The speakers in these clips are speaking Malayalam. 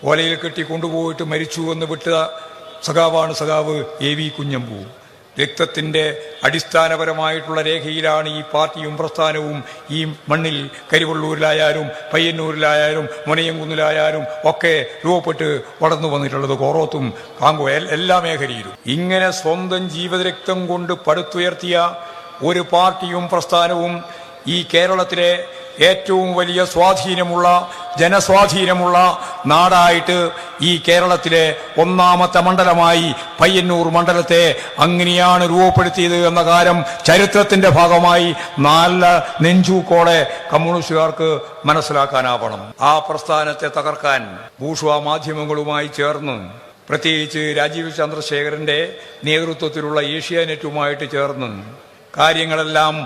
ഓലയിൽ കെട്ടി കൊണ്ടുപോയിട്ട് മരിച്ചു എന്ന് വിട്ട സഖാവാണ് സഖാവ് AV കുഞ്ഞമ്പു. രക്തത്തിന്റെ അടിസ്ഥാനപരമായിട്ടുള്ള രേഖയിലാണ് ഈ പാർട്ടിയും പ്രസ്ഥാനവും ഈ മണ്ണിൽ കരിവള്ളൂരിലായാലും പയ്യന്നൂരിലായാലും മുനയംകുന്നിലായാലും ഒക്കെ രൂപപ്പെട്ട് വളർന്നു വന്നിട്ടുള്ളത്. കോറോത്തും കാങ്കോ എല്ലാ മേഖലയിലും ഇങ്ങനെ സ്വന്തം ജീവിതരക്തം കൊണ്ട് പടുത്തുയർത്തിയ ഒരു പാർട്ടിയും പ്രസ്ഥാനവും ഈ കേരളത്തിലെ ഏറ്റവും വലിയ സ്വാധീനമുള്ള ജനസ്വാധീനമുള്ള നാടായിട്ട് ഈ കേരളത്തിലെ ഒന്നാമത്തെ മണ്ഡലമായി പയ്യന്നൂർ മണ്ഡലത്തെ അങ്ങനെയാണ് രൂപപ്പെടുത്തിയത് എന്ന കാര്യം ചരിത്രത്തിന്റെ ഭാഗമായി നല്ല നെഞ്ചൂക്കോടെ കമ്മ്യൂണിസ്റ്റുകാർക്ക് മനസ്സിലാക്കാനാവണം. ആ പ്രസ്ഥാനത്തെ തകർക്കാൻ ബൂർഷ്വാ മാധ്യമങ്ങളുമായി ചേർന്ന്, പ്രത്യേകിച്ച് രാജീവ് ചന്ദ്രശേഖരന്റെ നേതൃത്വത്തിലുള്ള ഏഷ്യാനെറ്റുമായിട്ട് ചേർന്ന് കാര്യങ്ങളെല്ലാം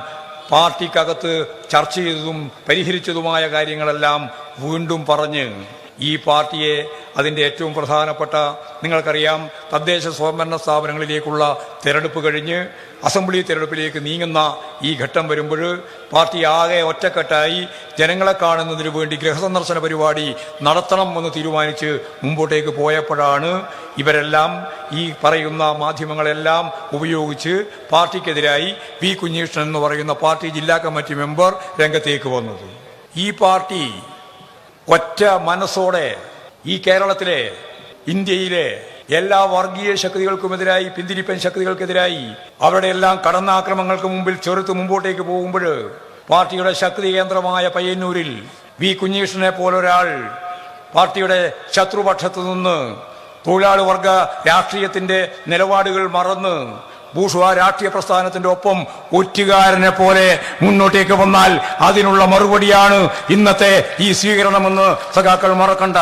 പാർട്ടിക്കകത്ത് ചർച്ച ചെയ്തതും പരിഹരിച്ചതുമായ കാര്യങ്ങളെല്ലാം വീണ്ടും പറഞ്ഞ് ഈ പാർട്ടിയെ അതിൻ്റെ ഏറ്റവും പ്രധാനപ്പെട്ട, നിങ്ങൾക്കറിയാം, തദ്ദേശ സ്വയംഭരണ സ്ഥാപനങ്ങളിലേക്കുള്ള തെരഞ്ഞെടുപ്പ് കഴിഞ്ഞ് അസംബ്ലി തെരഞ്ഞെടുപ്പിലേക്ക് നീങ്ങുന്ന ഈ ഘട്ടം വരുമ്പോൾ പാർട്ടി ആകെ ഒറ്റക്കെട്ടായി ജനങ്ങളെ കാണുന്നതിന് വേണ്ടി ഗൃഹസന്ദർശന പരിപാടി നടത്തണമെന്ന് തീരുമാനിച്ച് മുമ്പോട്ടേക്ക് പോയപ്പോഴാണ് ഇവരെല്ലാം ഈ പറയുന്ന മാധ്യമങ്ങളെല്ലാം ഉപയോഗിച്ച് പാർട്ടിക്കെതിരായി V കുഞ്ഞീഷ്ണൻ എന്ന് പറയുന്ന പാർട്ടി ജില്ലാ കമ്മിറ്റി മെമ്പർ രംഗത്തേക്ക് വന്നത്. ഈ പാർട്ടി ഒറ്റ മനസ്സോടെ ഈ കേരളത്തിലെ, ഇന്ത്യയിലെ എല്ലാ വർഗീയ ശക്തികൾക്കുമെതിരായി, പിന്തിരിപ്പൻ ശക്തികൾക്കെതിരായി, അവരുടെ എല്ലാം കടന്നാക്രമങ്ങൾക്ക് മുമ്പിൽ ചെറുത്ത് മുമ്പോട്ടേക്ക് പോകുമ്പോൾ പാർട്ടിയുടെ ശക്തി കേന്ദ്രമായ പയ്യന്നൂരിൽ V കുഞ്ഞീഷ്ണനെ പോലൊരാൾ പാർട്ടിയുടെ ശത്രുപക്ഷത്തു നിന്ന് തൊഴിലാളി വർഗ രാഷ്ട്രീയത്തിന്റെ നിലപാടുകൾ മറന്ന് ബൂർഷ്വാ രാഷ്ട്രീയ പ്രസ്ഥാനത്തിന്റെ ഒപ്പം ഒറ്റുകാരനെ പോലെ മുന്നോട്ടേക്ക് വന്നാൽ അതിനുള്ള മറുപടിയാണ് ഇന്നത്തെ ഈ സ്വീകരണമെന്ന് സഖാക്കൾ മറക്കണ്ട.